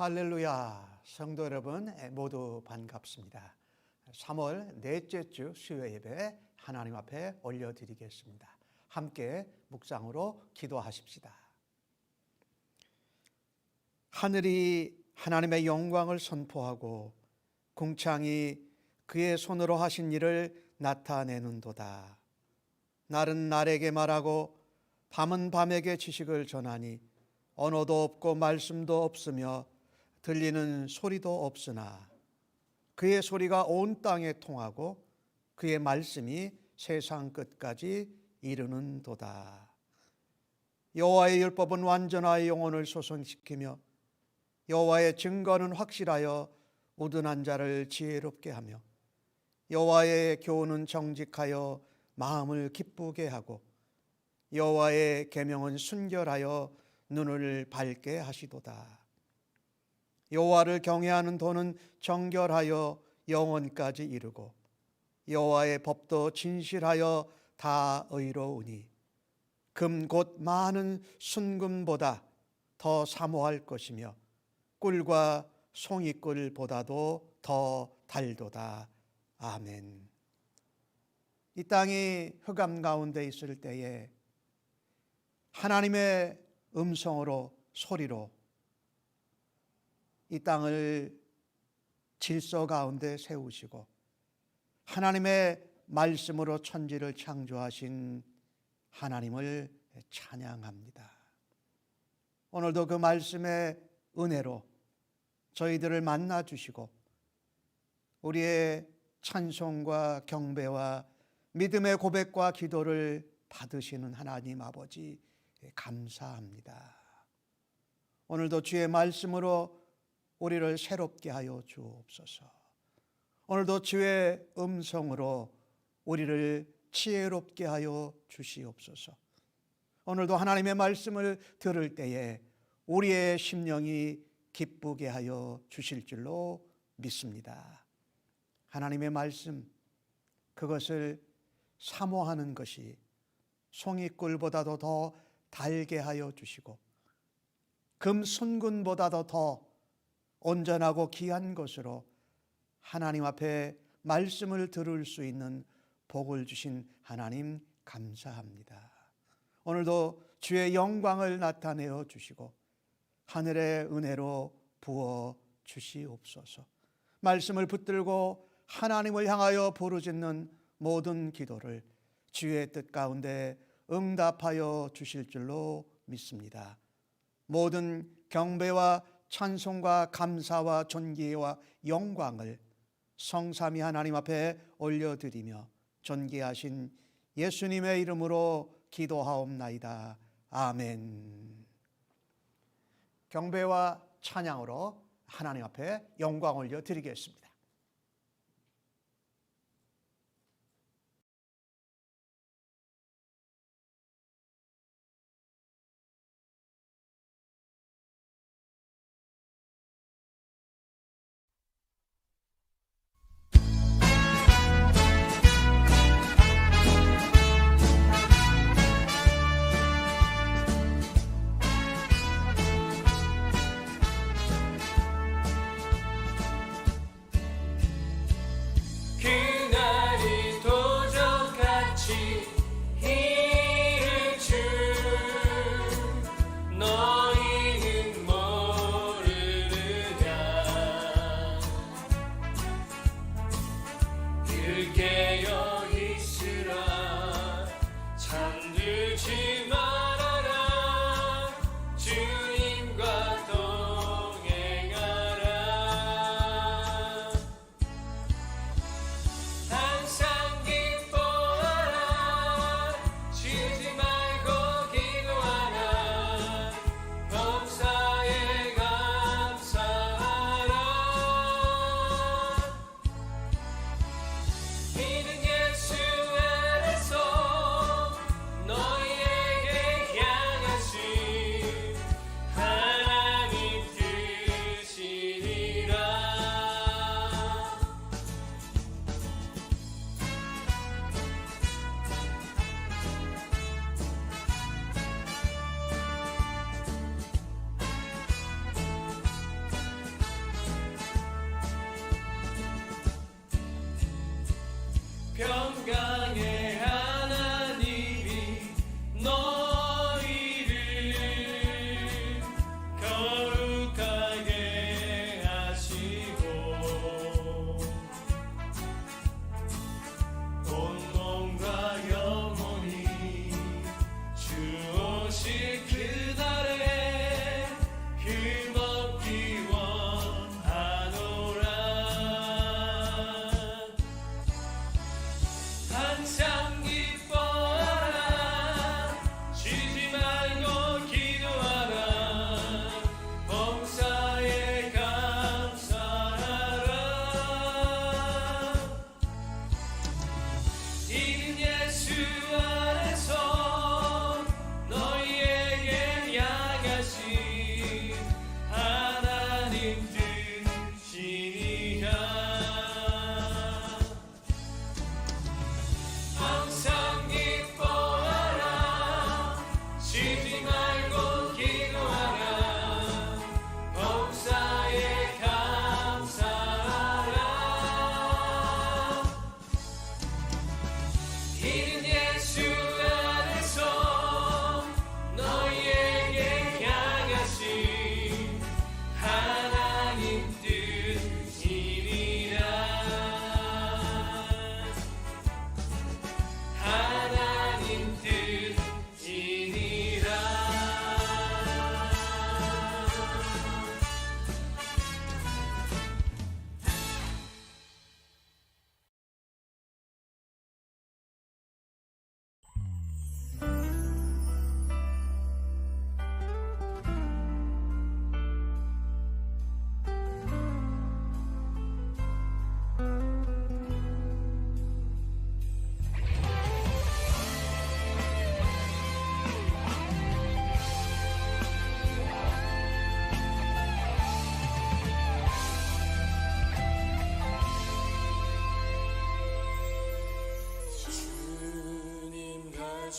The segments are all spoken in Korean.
할렐루야. 성도 여러분 모두 반갑습니다. 3월 넷째 주 수요 예배 하나님 앞에 올려드리겠습니다. 함께 묵상으로 기도하십시다. 하늘이 하나님의 영광을 선포하고 궁창이 그의 손으로 하신 일을 나타내는도다. 날은 날에게 말하고 밤은 밤에게 지식을 전하니 언어도 없고 말씀도 없으며 들리는 소리도 없으나 그의 소리가 온 땅에 통하고 그의 말씀이 세상 끝까지 이르는도다. 여호와의 율법은 완전하여 영혼을 소성시키며 여호와의 증거는 확실하여 우둔한 자를 지혜롭게 하며 여호와의 교훈은 정직하여 마음을 기쁘게 하고 여호와의 계명은 순결하여 눈을 밝게 하시도다. 여호와를 경외하는 도는 정결하여 영원까지 이르고 여호와의 법도 진실하여 다 의로우니 금 곧 많은 순금보다 더 사모할 것이며 꿀과 송이꿀보다도 더 달도다. 아멘. 이 땅이 흑암 가운데 있을 때에 하나님의 음성으로 소리로 이 땅을 질서 가운데 세우시고 하나님의 말씀으로 천지를 창조하신 하나님을 찬양합니다. 오늘도 그 말씀의 은혜로 저희들을 만나 주시고 우리의 찬송과 경배와 믿음의 고백과 기도를 받으시는 하나님 아버지 감사합니다. 오늘도 주의 말씀으로 우리를 새롭게 하여 주옵소서. 오늘도 주의 음성으로 우리를 지혜롭게 하여 주시옵소서. 오늘도 하나님의 말씀을 들을 때에 우리의 심령이 기쁘게 하여 주실 줄로 믿습니다. 하나님의 말씀, 그것을 사모하는 것이 송이꿀보다도 더 달게 하여 주시고 금순금보다도 더 온전하고 귀한 것으로 하나님 앞에 말씀을 들을 수 있는 복을 주신 하나님 감사합니다. 오늘도 주의 영광을 나타내어 주시고 하늘의 은혜로 부어 주시옵소서. 말씀을 붙들고 하나님을 향하여 부르짖는 모든 기도를 주의 뜻 가운데 응답하여 주실 줄로 믿습니다. 모든 경배와 찬송과 감사와 존귀와 영광을 성삼위 하나님 앞에 올려드리며 존귀하신 예수님의 이름으로 기도하옵나이다. 아멘. 경배와 찬양으로 하나님 앞에 영광 올려드리겠습니다.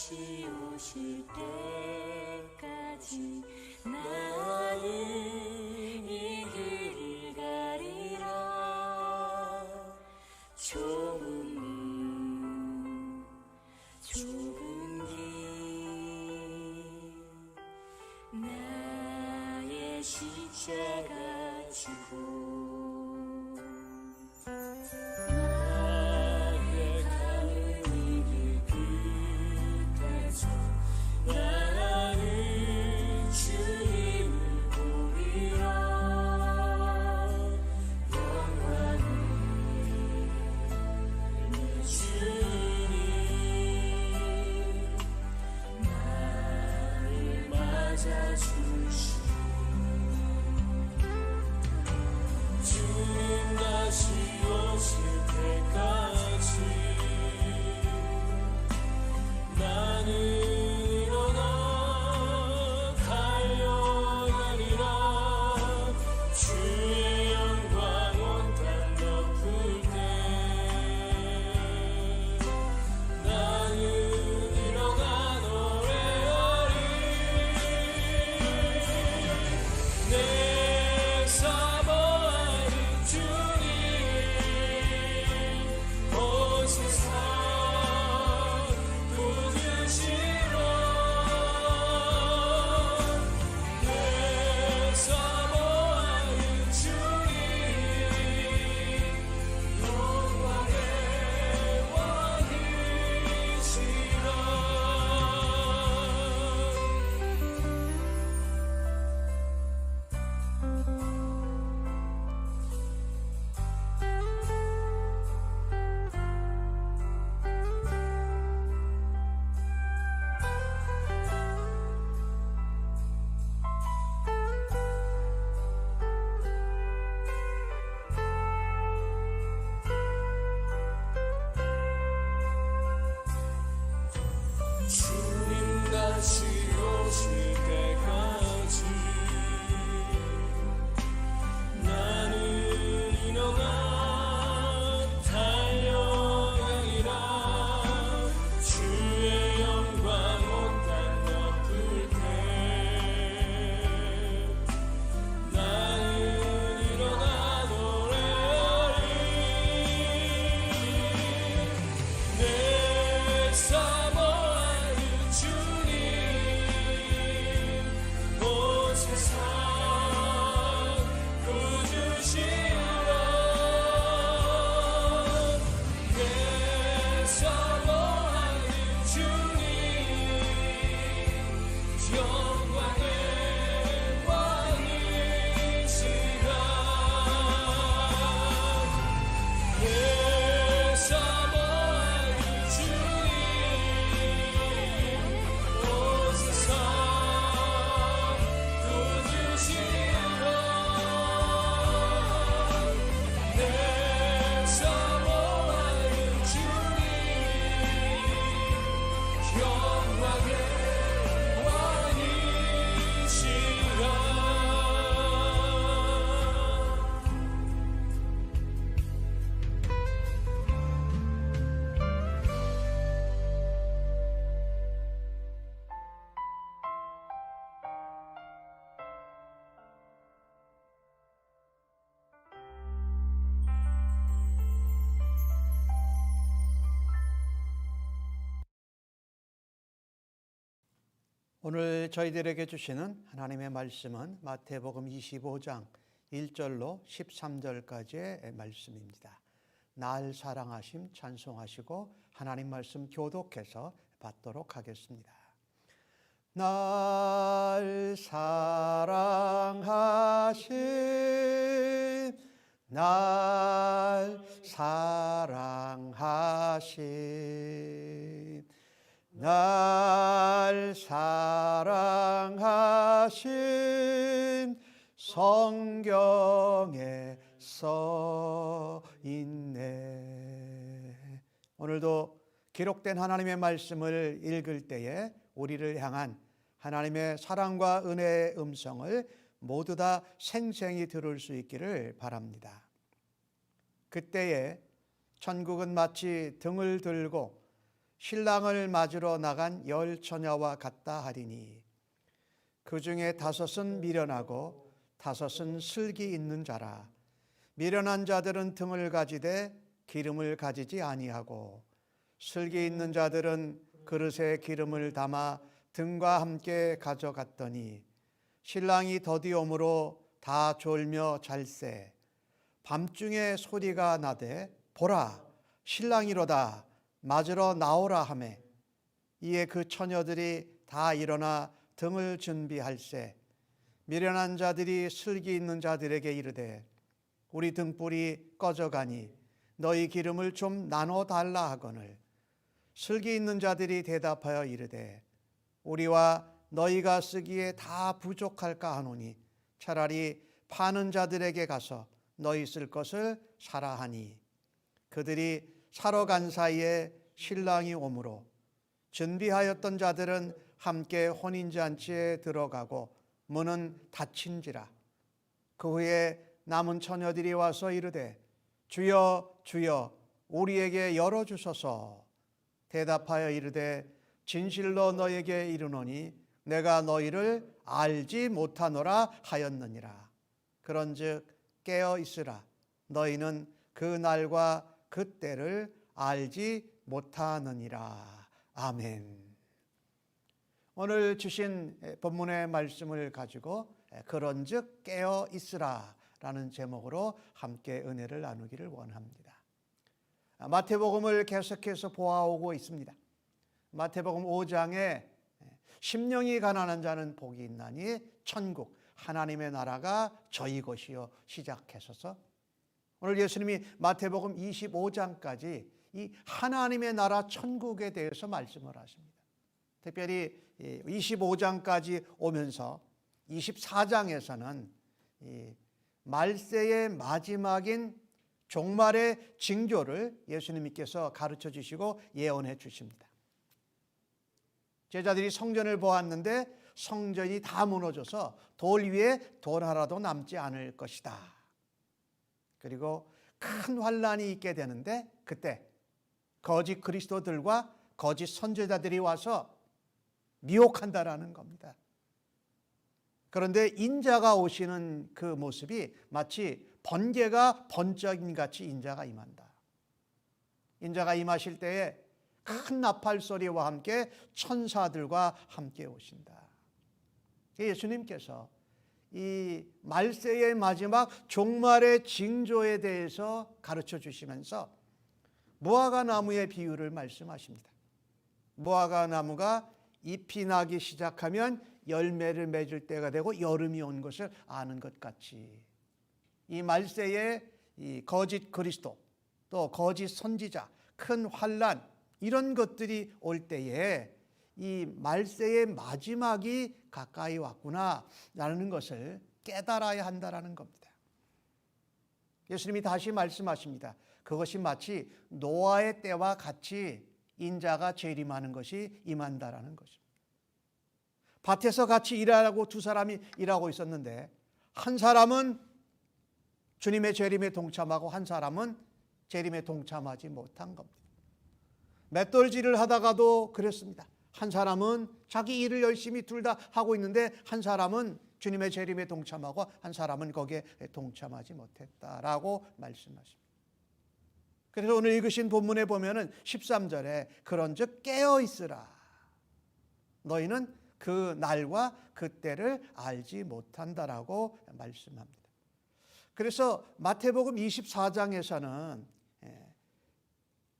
다시 오실 때까지 나는 이 길을 가리라. 좁은 길 나의 십자가 지고 나의 가는 이 길 끝에서 나는 주님을 보리라. 영광을 내 주님 나를 맞아주시오. 주님 다시 오실 때까지 나는 일어나 달려가리라. 주의 영광 온 땅 덮을 때 나는 일어나 노래하리. 내 사모하는 주님 온 세상 구주시로 내 사모하는 주님 영광의 왕이시라. 주님 다시 오실 때까지 나는 일어나 달려가리라. 주의 영광 온 땅 덮을 때 나는 일어나 노래하리. 내 사모하는 주님 온 세상 구주시라. 내 사모하는 주님 영광의 왕이시라. 내 사모하는 주님 온 세상 구주시라. 내 사모하는 주님 영광의 왕이시라. 오늘 저희들에게 주시는 하나님의 말씀은 마태복음 25장 1절로 13절까지의 말씀입니다. 날 사랑하심 찬송하시고 하나님 말씀 교독해서 받도록 하겠습니다. 날 사랑하심 날 사랑하심 날 사랑하심 성경에 써 있네. 오늘도 기록된 하나님의 말씀을 읽을 때에 우리를 향한 하나님의 사랑과 은혜의 음성을 모두 다 생생히 들을 수 있기를 바랍니다. 그때에 천국은 마치 등을 들고 신랑을 맞으러 나간 10 처녀와 같다 하리니 그 중에 5은 미련하고 5은 슬기 있는 자라. 미련한 자들은 등을 가지되 기름을 가지지 아니하고 슬기 있는 자들은 그릇에 기름을 담아 등과 함께 가져갔더니 신랑이 더디옴으로 다 졸며 잘세. 밤중에 소리가 나되 보라 신랑이로다 맞으러 나오라 하매 이에 그 처녀들이 다 일어나 등을 준비할세. 미련한 자들이 슬기 있는 자들에게 이르되 우리 등불이 꺼져가니 너희 기름을 좀 나눠 달라 하거늘 슬기 있는 자들이 대답하여 이르되 우리와 너희가 쓰기에 다 부족할까 하노니 차라리 파는 자들에게 가서 너희 쓸 것을 사라 하니 그들이 사러 간 사이에 신랑이 오므로 준비하였던 자들은 함께 혼인잔치에 들어가고 문은 닫힌지라. 그 후에 남은 처녀들이 와서 이르되 주여 주여 우리에게 열어주소서. 대답하여 이르되 진실로 너에게 이르노니 내가 너희를 알지 못하노라 하였느니라. 그런즉 깨어 있으라. 너희는 그 날과 그 때를 알지 못하느니라. 아멘. 오늘 주신 본문의 말씀을 가지고 그런즉 깨어 있으라 라는 제목으로 함께 은혜를 나누기를 원합니다. 마태복음을 계속해서 보아오고 있습니다. 마태복음 5장에 심령이 가난한 자는 복이 있나니 천국 하나님의 나라가 저희 것이요 시작해서서 오늘 예수님이 마태복음 25장까지 이 하나님의 나라 천국에 대해서 말씀을 하십니다. 특별히 25장까지 오면서 24장에서는 말세의 마지막인 종말의 징조를 예수님께서 가르쳐 주시고 예언해 주십니다. 제자들이 성전을 보았는데 성전이 다 무너져서 돌 위에 돌 하나도 남지 않을 것이다. 그리고 큰 환란이 있게 되는데 그때 거짓 그리스도들과 거짓 선지자들이 와서 미혹한다라는 겁니다. 그런데 인자가 오시는 그 모습이 마치 번개가 번쩍임 같이 인자가 임한다. 인자가 임하실 때에 큰 나팔 소리와 함께 천사들과 함께 오신다. 예수님께서 이 말세의 마지막 종말의 징조에 대해서 가르쳐 주시면서 무화과 나무의 비유를 말씀하십니다. 무화과 나무가 잎이 나기 시작하면 열매를 맺을 때가 되고 여름이 온 것을 아는 것 같이 이 말세의 이 거짓 그리스도 또 거짓 선지자 큰 환란 이런 것들이 올 때에 이 말세의 마지막이 가까이 왔구나라는 것을 깨달아야 한다라는 겁니다. 예수님이 다시 말씀하십니다. 그것이 마치 노아의 때와 같이 인자가 재림하는 것이 임한다라는 것입니다. 밭에서 같이 일하고 두 사람이 일하고 있었는데 한 사람은 주님의 재림에 동참하고 한 사람은 재림에 동참하지 못한 겁니다. 맷돌질을 하다가도 그랬습니다. 한 사람은 자기 일을 열심히 둘 다 하고 있는데 한 사람은 주님의 재림에 동참하고 한 사람은 거기에 동참하지 못했다라고 말씀하십니다. 그래서 오늘 읽으신 본문에 보면은 13절에 그런즉 깨어 있으라. 너희는 그 날과 그 때를 알지 못한다라고 말씀합니다. 그래서 마태복음 24장에서는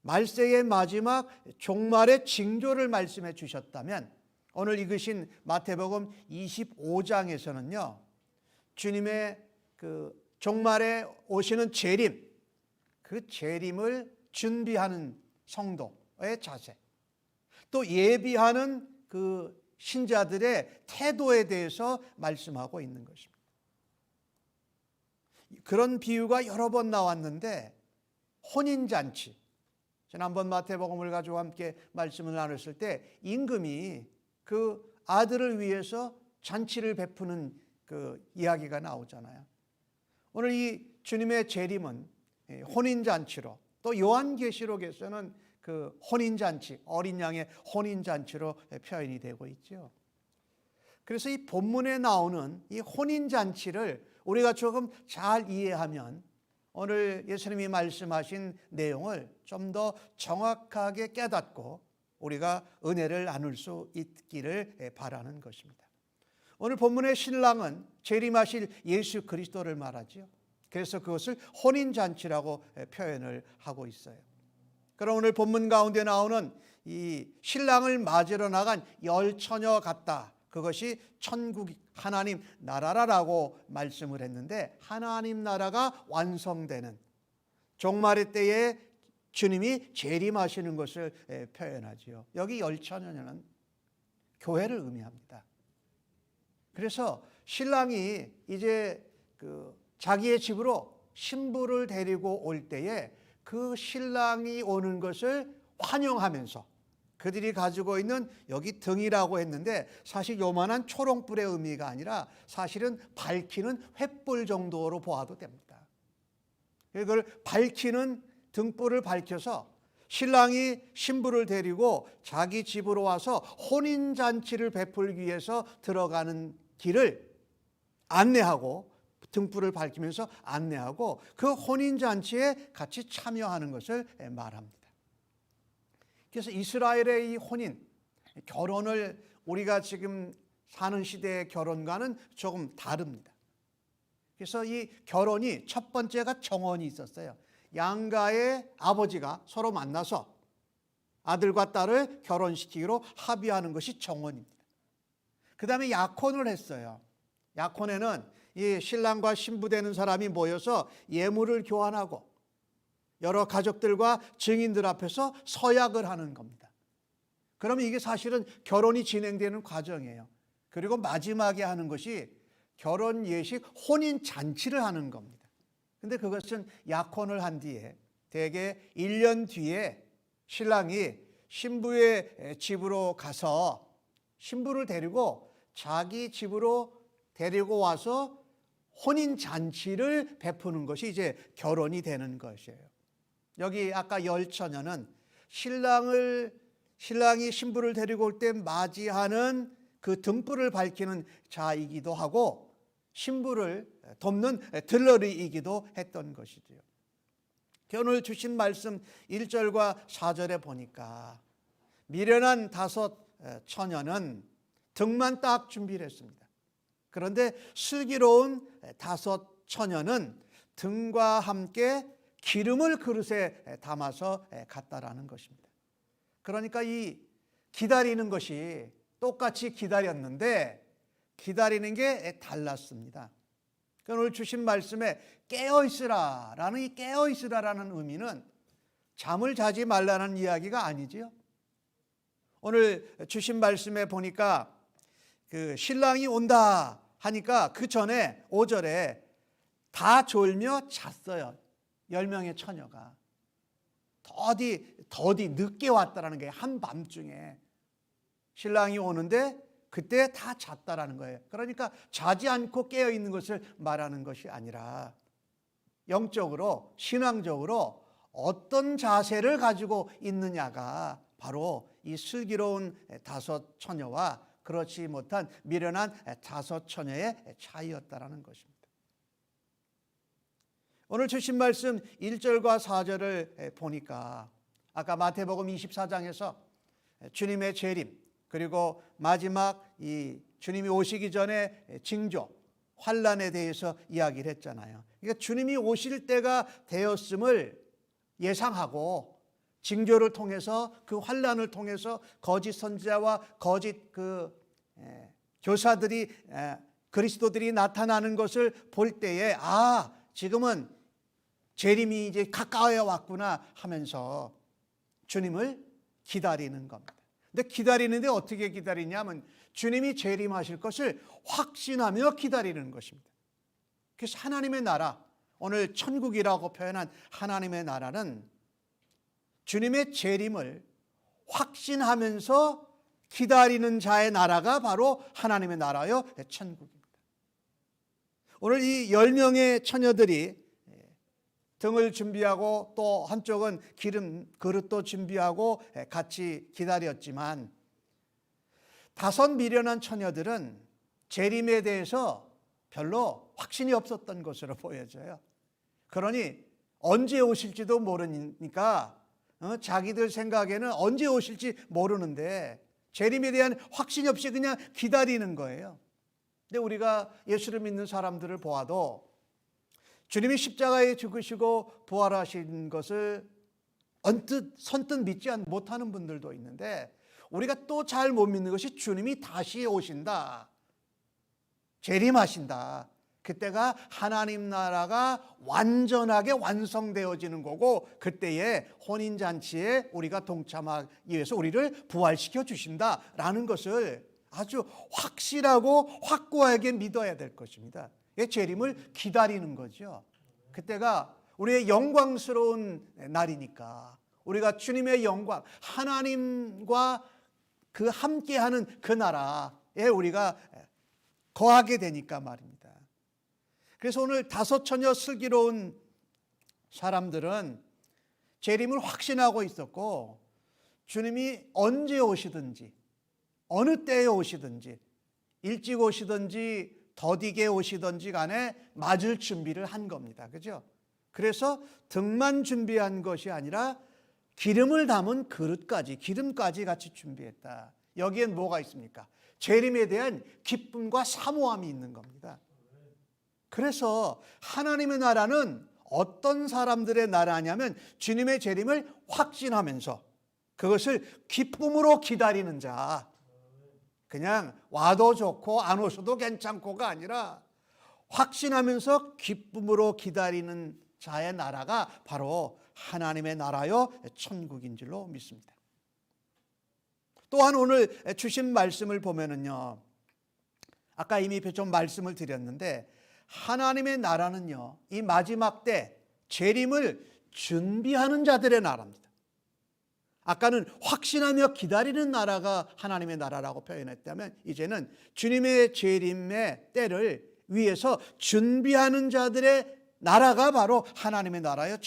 말세의 마지막 종말의 징조를 말씀해 주셨다면 오늘 읽으신 마태복음 25장에서는요. 주님의 그 종말에 오시는 재림, 그 재림을 준비하는 성도의 자세, 또 예비하는 그 신자들의 태도에 대해서 말씀하고 있는 것입니다. 그런 비유가 여러 번 나왔는데 혼인잔치, 지난번 마태복음을 가지고 함께 말씀을 나눴을 때 임금이 그 아들을 위해서 잔치를 베푸는 그 이야기가 나오잖아요. 오늘 이 주님의 재림은 혼인잔치로 또 요한계시록에서는 그 혼인잔치, 어린 양의 혼인잔치로 표현이 되고 있죠. 그래서 이 본문에 나오는 이 혼인잔치를 우리가 조금 잘 이해하면 오늘 예수님이 말씀하신 내용을 좀 더 정확하게 깨닫고 우리가 은혜를 나눌 수 있기를 바라는 것입니다. 오늘 본문의 신랑은 재림하실 예수 그리스도를 말하죠. 그래서 그것을 혼인잔치라고 표현을 하고 있어요. 그럼 오늘 본문 가운데 나오는 이 신랑을 맞으러 나간 열 처녀 같다. 그것이 천국 하나님 나라라고 말씀을 했는데, 하나님 나라가 완성되는 종말의 때에 주님이 재림하시는 것을 표현하지요. 여기 열 처녀는 교회를 의미합니다. 그래서 신랑이 이제 자기의 집으로 신부를 데리고 올 때에 그 신랑이 오는 것을 환영하면서 그들이 가지고 있는 여기 등이라고 했는데 사실 요만한 초롱불의 의미가 아니라 사실은 밝히는 횃불 정도로 보아도 됩니다. 그걸 밝히는 등불을 밝혀서 신랑이 신부를 데리고 자기 집으로 와서 혼인잔치를 베풀기 위해서 들어가는 길을 안내하고 등불을 밝히면서 안내하고 그 혼인잔치에 같이 참여하는 것을 말합니다. 그래서 이스라엘의 이 혼인, 결혼을 우리가 지금 사는 시대의 결혼과는 조금 다릅니다. 그래서 이 결혼이 첫 번째가 정혼이 있었어요. 양가의 아버지가 서로 만나서 아들과 딸을 결혼시키기로 합의하는 것이 정혼입니다. 그 다음에 약혼을 했어요. 약혼에는 이 신랑과 신부 되는 사람이 모여서 예물을 교환하고 여러 가족들과 증인들 앞에서 서약을 하는 겁니다. 그러면 이게 사실은 결혼이 진행되는 과정이에요. 그리고 마지막에 하는 것이 결혼 예식 혼인 잔치를 하는 겁니다. 근데 그것은 약혼을 한 뒤에 대개 1년 뒤에 신랑이 신부의 집으로 가서 신부를 데리고 자기 집으로 데리고 와서 혼인 잔치를 베푸는 것이 이제 결혼이 되는 것이에요. 여기 아까 열 처녀는 신랑이 신부를 데리고 올 때 맞이하는 그 등불을 밝히는 자이기도 하고 신부를 돕는 들러리이기도 했던 것이지요. 오늘 주신 말씀 1절과 4절에 보니까 미련한 5 처녀는 등만 딱 준비를 했습니다. 그런데 슬기로운 5 처녀는 등과 함께 기름을 그릇에 담아서 갔다라는 것입니다. 그러니까 이 기다리는 것이 똑같이 기다렸는데 기다리는 게 달랐습니다. 오늘 주신 말씀에 깨어있으라라는 이 깨어있으라라는 의미는 잠을 자지 말라는 이야기가 아니지요. 오늘 주신 말씀에 보니까 그 신랑이 온다 하니까 그 전에 5절에 다 졸며 잤어요. 10명의 처녀가 더디 늦게 왔다라는 거예요. 한밤중에 신랑이 오는데 그때 다 잤다라는 거예요. 그러니까 자지 않고 깨어 있는 것을 말하는 것이 아니라 영적으로 신앙적으로 어떤 자세를 가지고 있느냐가 바로 이 슬기로운 5 처녀와 그렇지 못한 미련한 5 처녀의 차이였다라는 것입니다. 오늘 주신 말씀 1절과 4절을 보니까 아까 마태복음 24장에서 주님의 재림 그리고 마지막 이 주님이 오시기 전에 징조 환난에 대해서 이야기를 했잖아요. 그러니까 주님이 오실 때가 되었음을 예상하고 징조를 통해서 그 환난을 통해서 거짓 선지자와 거짓 교사들이 그리스도들이 나타나는 것을 볼 때에 지금은 재림이 이제 가까워 왔구나 하면서 주님을 기다리는 겁니다. 근데 기다리는데 어떻게 기다리냐면 주님이 재림하실 것을 확신하며 기다리는 것입니다. 그래서 하나님의 나라, 오늘 천국이라고 표현한 하나님의 나라는 주님의 재림을 확신하면서 기다리는 자의 나라가 바로 하나님의 나라요 천국입니다. 오늘 이 10명의 처녀들이 등을 준비하고 또 한쪽은 기름 그릇도 준비하고 같이 기다렸지만 5 미련한 처녀들은 재림에 대해서 별로 확신이 없었던 것으로 보여져요. 그러니 언제 오실지도 모르니까 자기들 생각에는 언제 오실지 모르는데 재림에 대한 확신이 없이 그냥 기다리는 거예요. 근데 우리가 예수를 믿는 사람들을 보아도 주님이 십자가에 죽으시고 부활하신 것을 선뜻 믿지 못하는 분들도 있는데 우리가 또 잘 못 믿는 것이 주님이 다시 오신다, 재림하신다. 그때가 하나님 나라가 완전하게 완성되어지는 거고 그때에 혼인잔치에 우리가 동참하기 위해서 우리를 부활시켜 주신다라는 것을 아주 확실하고 확고하게 믿어야 될 것입니다. 재림을 기다리는 거죠. 그때가 우리의 영광스러운 날이니까 우리가 주님의 영광, 하나님과 그 함께하는 그 나라에 우리가 거하게 되니까 말입니다. 그래서 오늘 5 처녀 슬기로운 사람들은 재림을 확신하고 있었고 주님이 언제 오시든지 어느 때에 오시든지 일찍 오시든지 더디게 오시든지 간에 맞을 준비를 한 겁니다. 그죠? 그래서 등만 준비한 것이 아니라 기름을 담은 그릇까지, 기름까지 같이 준비했다. 여기엔 뭐가 있습니까? 재림에 대한 기쁨과 사모함이 있는 겁니다. 그래서 하나님의 나라는 어떤 사람들의 나라냐면 주님의 재림을 확신하면서 그것을 기쁨으로 기다리는 자, 그냥 와도 좋고 안 오셔도 괜찮고가 아니라 확신하면서 기쁨으로 기다리는 자의 나라가 바로 하나님의 나라요 천국인 줄로 믿습니다. 또한 오늘 주신 말씀을 보면은요, 아까 이미 좀 말씀을 드렸는데 하나님의 나라는요 이 마지막 때 재림을 준비하는 자들의 나라입니다. 아까는 확신하며 기다리는 나라가 하나님의 나라라고 표현했다면 이제는 주님의 재림의 때를 위해서 준비하는 자들의 나라가 바로 하나님의 나라의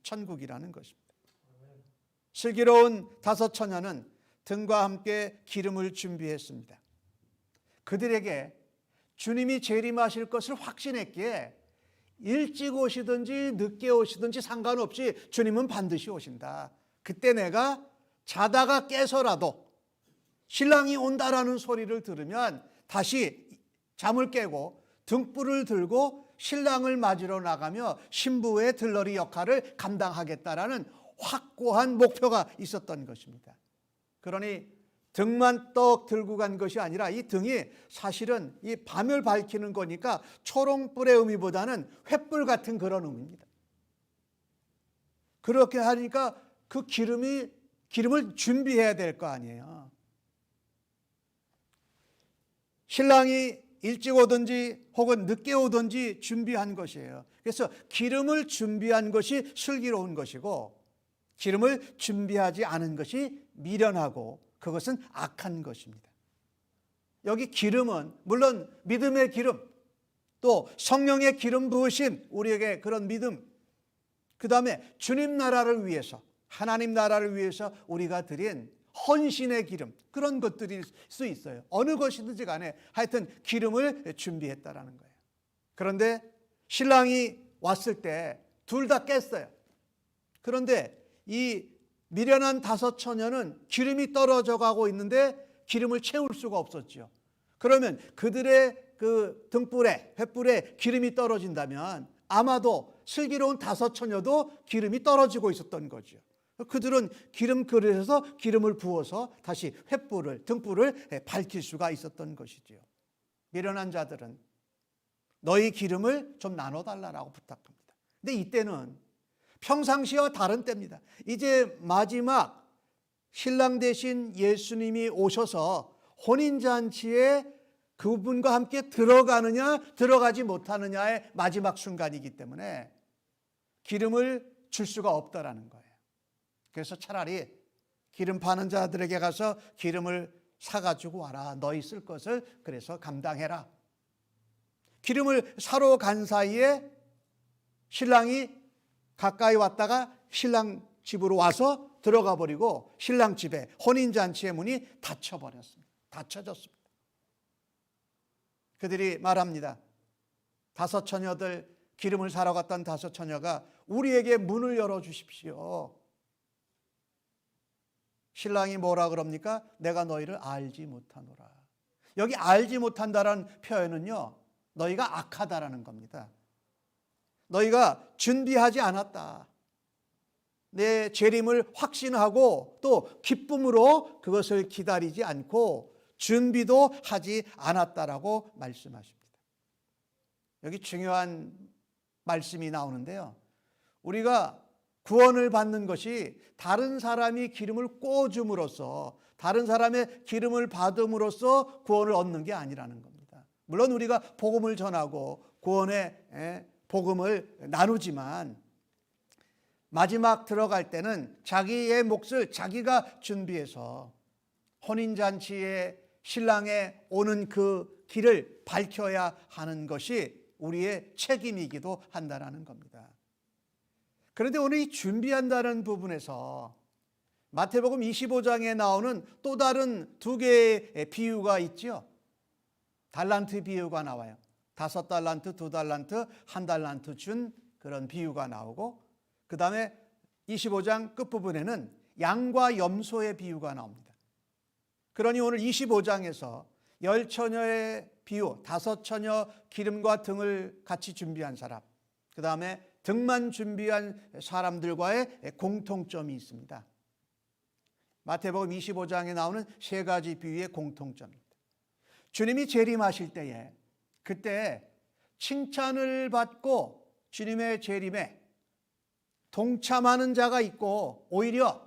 천국이라는 것입니다. 슬기로운 5 처녀는 등과 함께 기름을 준비했습니다. 그들에게 주님이 재림하실 것을 확신했기에 일찍 오시든지 늦게 오시든지 상관없이 주님은 반드시 오신다. 그때 내가 자다가 깨서라도 신랑이 온다라는 소리를 들으면 다시 잠을 깨고 등불을 들고 신랑을 맞으러 나가며 신부의 들러리 역할을 감당하겠다라는 확고한 목표가 있었던 것입니다. 그러니 등만 떡 들고 간 것이 아니라 이 등이 사실은 이 밤을 밝히는 거니까 초롱불의 의미보다는 횃불 같은 그런 의미입니다. 그렇게 하니까 그 기름을 준비해야 될 거 아니에요. 신랑이 일찍 오든지 혹은 늦게 오든지 준비한 것이에요. 그래서 기름을 준비한 것이 슬기로운 것이고 기름을 준비하지 않은 것이 미련하고 그것은 악한 것입니다. 여기 기름은 물론 믿음의 기름, 또 성령의 기름 부으심, 우리에게 그런 믿음, 그 다음에 주님 나라를 위해서, 하나님 나라를 위해서 우리가 드린 헌신의 기름, 그런 것들일 수 있어요. 어느 것이든지 간에 하여튼 기름을 준비했다라는 거예요. 그런데 신랑이 왔을 때 둘 다 깼어요. 그런데 이 미련한 5 처녀는 기름이 떨어져 가고 있는데 기름을 채울 수가 없었죠. 그러면 그들의 그 등불에, 횃불에 기름이 떨어진다면 아마도 슬기로운 5 처녀도 기름이 떨어지고 있었던 거죠. 그들은 기름 그릇에서 기름을 부어서 다시 횃불을, 등불을 밝힐 수가 있었던 것이지요. 미련한 자들은 너희 기름을 좀 나눠달라고 부탁합니다. 근데 이때는 평상시와 다른 때입니다. 이제 마지막 신랑 대신 예수님이 오셔서 혼인잔치에 그분과 함께 들어가느냐 들어가지 못하느냐의 마지막 순간이기 때문에 기름을 줄 수가 없다라는 거예요. 그래서 차라리 기름 파는 자들에게 가서 기름을 사가지고 와라. 너희 쓸 것을 그래서 감당해라. 기름을 사러 간 사이에 신랑이 가까이 왔다가 신랑 집으로 와서 들어가 버리고 신랑 집에 혼인잔치의 문이 닫혀버렸습니다. 닫혀졌습니다. 그들이 말합니다. 5 처녀들, 기름을 사러 갔던 5 처녀가 우리에게 문을 열어주십시오. 신랑이 뭐라 그럽니까? 내가 너희를 알지 못하노라. 여기 알지 못한다라는 표현은요, 너희가 악하다라는 겁니다. 너희가 준비하지 않았다. 내 재림을 확신하고 또 기쁨으로 그것을 기다리지 않고 준비도 하지 않았다라고 말씀하십니다. 여기 중요한 말씀이 나오는데요. 우리가 구원을 받는 것이 다른 사람이 기름을 꽂음으로써, 다른 사람의 기름을 받음으로써 구원을 얻는 게 아니라는 겁니다. 물론 우리가 복음을 전하고 구원의 복음을 나누지만 마지막 들어갈 때는 자기의 몫을 자기가 준비해서 혼인잔치에 신랑에 오는 그 길을 밝혀야 하는 것이 우리의 책임이기도 한다는 겁니다. 그런데 오늘 이 준비한다는 부분에서 마태복음 25장에 나오는 또 다른 2개의 비유가 있죠. 달란트 비유가 나와요. 5달란트, 2달란트, 1달란트 준 그런 비유가 나오고, 그 다음에 25장 끝부분에는 양과 염소의 비유가 나옵니다. 그러니 오늘 25장에서 10처녀의 비유, 5처녀 기름과 등을 같이 준비한 사람, 그 다음에 등만 준비한 사람들과의 공통점이 있습니다. 마태복음 25장에 나오는 3가지 비유의 공통점입니다. 주님이 재림하실 때에 그때 칭찬을 받고 주님의 재림에 동참하는 자가 있고, 오히려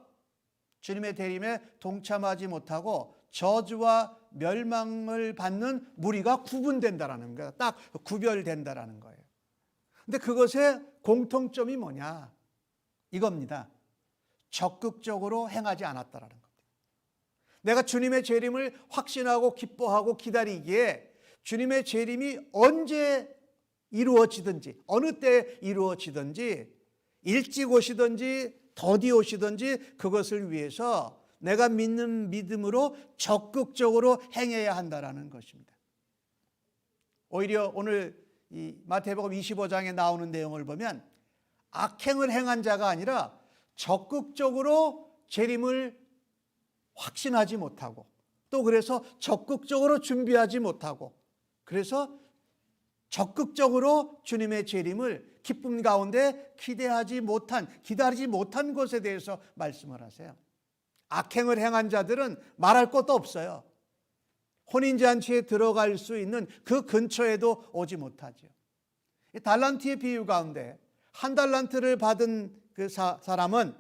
주님의 재림에 동참하지 못하고 저주와 멸망을 받는 무리가 구분된다라는 거예요. 딱 구별된다라는 거예요. 근데 그것의 공통점이 뭐냐? 이겁니다. 적극적으로 행하지 않았다라는 겁니다. 내가 주님의 재림을 확신하고 기뻐하고 기다리기에 주님의 재림이 언제 이루어지든지, 어느 때 이루어지든지, 일찍 오시든지 더디 오시든지 그것을 위해서 내가 믿는 믿음으로 적극적으로 행해야 한다는 것입니다. 오히려 오늘 이 마태복음 25장에 나오는 내용을 보면 악행을 행한 자가 아니라 적극적으로 재림을 확신하지 못하고, 또 그래서 적극적으로 준비하지 못하고, 그래서 적극적으로 주님의 재림을 기쁨 가운데 기다리지 못한 것에 대해서 말씀을 하세요. 악행을 행한 자들은 말할 것도 없어요. 혼인잔치에 들어갈 수 있는 그 근처에도 오지 못하죠. 달란트의 비유 가운데 1달란트를 받은 그 사람은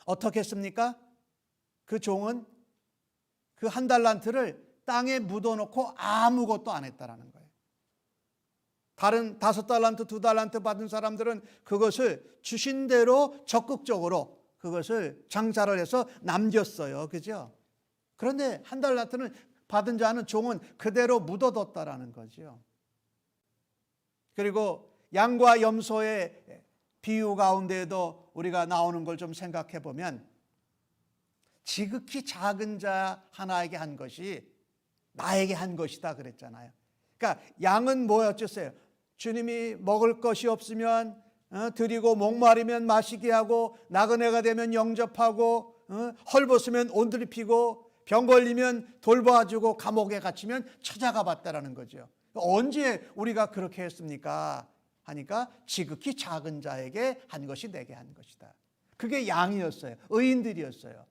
어떻게 했습니까? 그 종은 그 1달란트를 땅에 묻어놓고 아무것도 안 했다라는 거예요. 다른 5달란트, 2달란트 받은 사람들은 그것을 주신 대로 적극적으로 그것을 장사를 해서 남겼어요. 그죠? 그런데 1달란트는 받은 자는 종은 그대로 묻어뒀다라는 거죠. 그리고 양과 염소의 비유 가운데에도 우리가 나오는 걸 좀 생각해 보면, 지극히 작은 자 하나에게 한 것이 나에게 한 것이다 그랬잖아요. 그러니까 양은 뭐였겠어요? 주님이 먹을 것이 없으면 드리고, 목마르면 마시게 하고, 나그네가 되면 영접하고, 헐벗으면 옷을 입히고, 병 걸리면 돌봐주고, 감옥에 갇히면 찾아가 봤다라는 거죠. 언제 우리가 그렇게 했습니까? 하니까 지극히 작은 자에게 한 것이 내게 한 것이다. 그게 양이었어요. 의인들이었어요.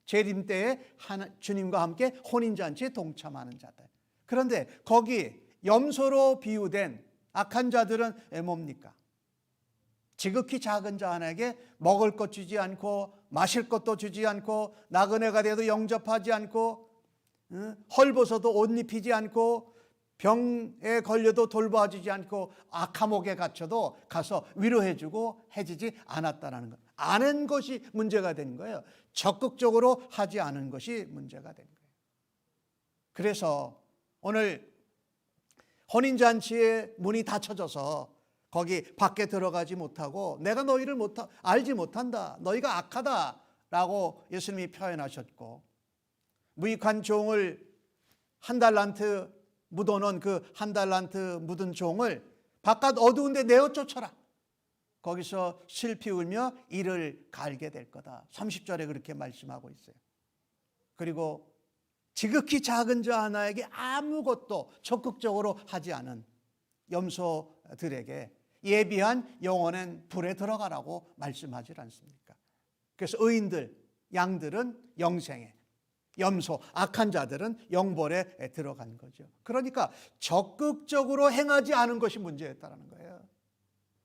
재림 때에 주님과 함께 혼인잔치에 동참하는 자들. 그런데 거기 염소로 비유된 악한 자들은 뭡니까? 지극히 작은 자 하나에게 먹을 것 주지 않고, 마실 것도 주지 않고, 나그네가 돼도 영접하지 않고, 헐벗어도 옷 입히지 않고, 병에 걸려도 돌봐주지 않고, 감옥에 갇혀도 가서 위로해주고 해주지 않았다는 것. 안 한 것이 문제가 된 거예요. 적극적으로 하지 않은 것이 문제가 된 거예요. 그래서 오늘 혼인잔치의 문이 닫혀져서 거기 밖에 들어가지 못하고 내가 너희를 알지 못한다. 너희가 악하다라고 예수님이 표현하셨고, 무익한 종을 한 달란트 묻어놓은 그 한 달란트 묻은 종을 바깥 어두운 데 내어 쫓아라. 거기서 슬피 울며 이를 갈게 될 거다. 30절에 그렇게 말씀하고 있어요. 그리고 지극히 작은 자 하나에게 아무것도 적극적으로 하지 않은 염소들에게 예비한 영원한 불에 들어가라고 말씀하지 않습니까? 그래서 의인들, 양들은 영생에, 염소, 악한 자들은 영벌에 들어간 거죠. 그러니까 적극적으로 행하지 않은 것이 문제였다는 거예요.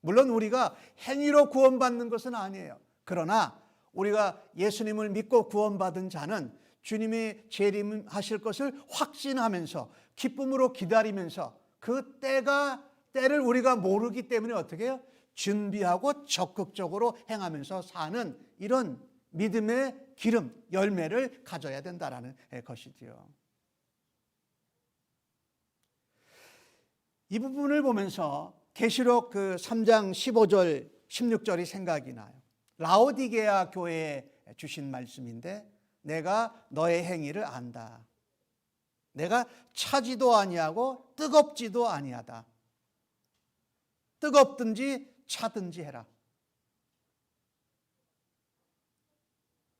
물론 우리가 행위로 구원받는 것은 아니에요. 그러나 우리가 예수님을 믿고 구원받은 자는 주님이 재림하실 것을 확신하면서 기쁨으로 기다리면서 그 때를 우리가 모르기 때문에 어떻게 해요? 준비하고 적극적으로 행하면서 사는 이런 믿음의 기름, 열매를 가져야 된다는 것이지요. 이 부분을 보면서 계시록 그 3장 15절, 16절이 생각이 나요. 라오디게아 교회에 주신 말씀인데, 내가 너의 행위를 안다. 내가 차지도 아니하고 뜨겁지도 아니하다. 뜨겁든지 차든지 해라.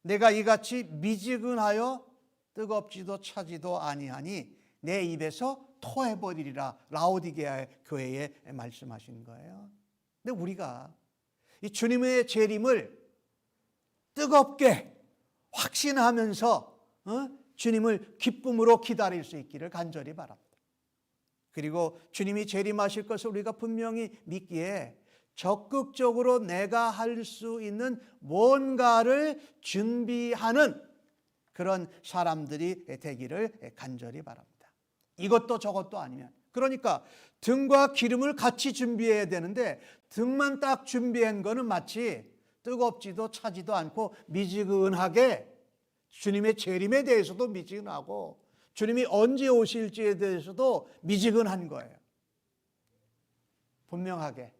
내가 이같이 미지근하여 뜨겁지도 차지도 아니하니 내 입에서 토해버리리라. 라오디게아 교회에 말씀하신 거예요. 근데 우리가 이 주님의 재림을 뜨겁게 확신하면서 주님을 기쁨으로 기다릴 수 있기를 간절히 바랍니다. 그리고 주님이 재림하실 것을 우리가 분명히 믿기에 적극적으로 내가 할 수 있는 뭔가를 준비하는 그런 사람들이 되기를 간절히 바랍니다. 이것도 저것도 아니면, 그러니까 등과 기름을 같이 준비해야 되는데 등만 딱 준비한 거는 마치 뜨겁지도 차지도 않고 미지근하게, 주님의 재림에 대해서도 미지근하고 주님이 언제 오실지에 대해서도 미지근한 거예요. 분명하게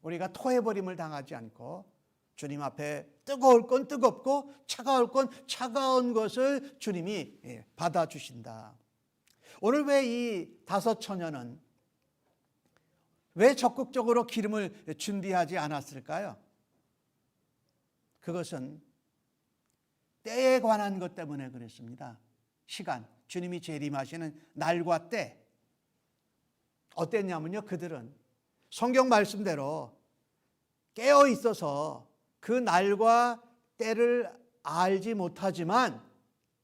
우리가 토해버림을 당하지 않고 주님 앞에 뜨거울 건 뜨겁고 차가울 건 차가운 것을 주님이 받아주신다. 오늘 왜 이 5 처녀는 왜 적극적으로 기름을 준비하지 않았을까요? 그것은 때에 관한 것 때문에 그랬습니다. 시간, 주님이 재림하시는 날과 때. 어땠냐면요, 그들은 성경 말씀대로 깨어 있어서 그 날과 때를 알지 못하지만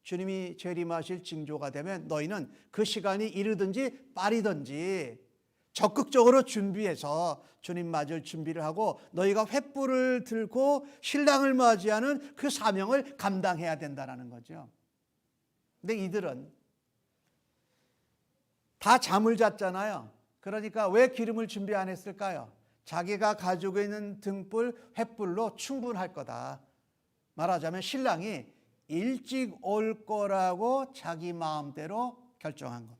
주님이 재림하실 징조가 되면 너희는 그 시간이 이르든지 빠르든지 적극적으로 준비해서 주님 맞을 준비를 하고 너희가 횃불을 들고 신랑을 맞이하는 그 사명을 감당해야 된다는 거죠. 근데 이들은 다 잠을 잤잖아요. 그러니까 왜 기름을 준비 안 했을까요? 자기가 가지고 있는 등불, 횃불로 충분할 거다. 말하자면 신랑이 일찍 올 거라고 자기 마음대로 결정한 겁니다.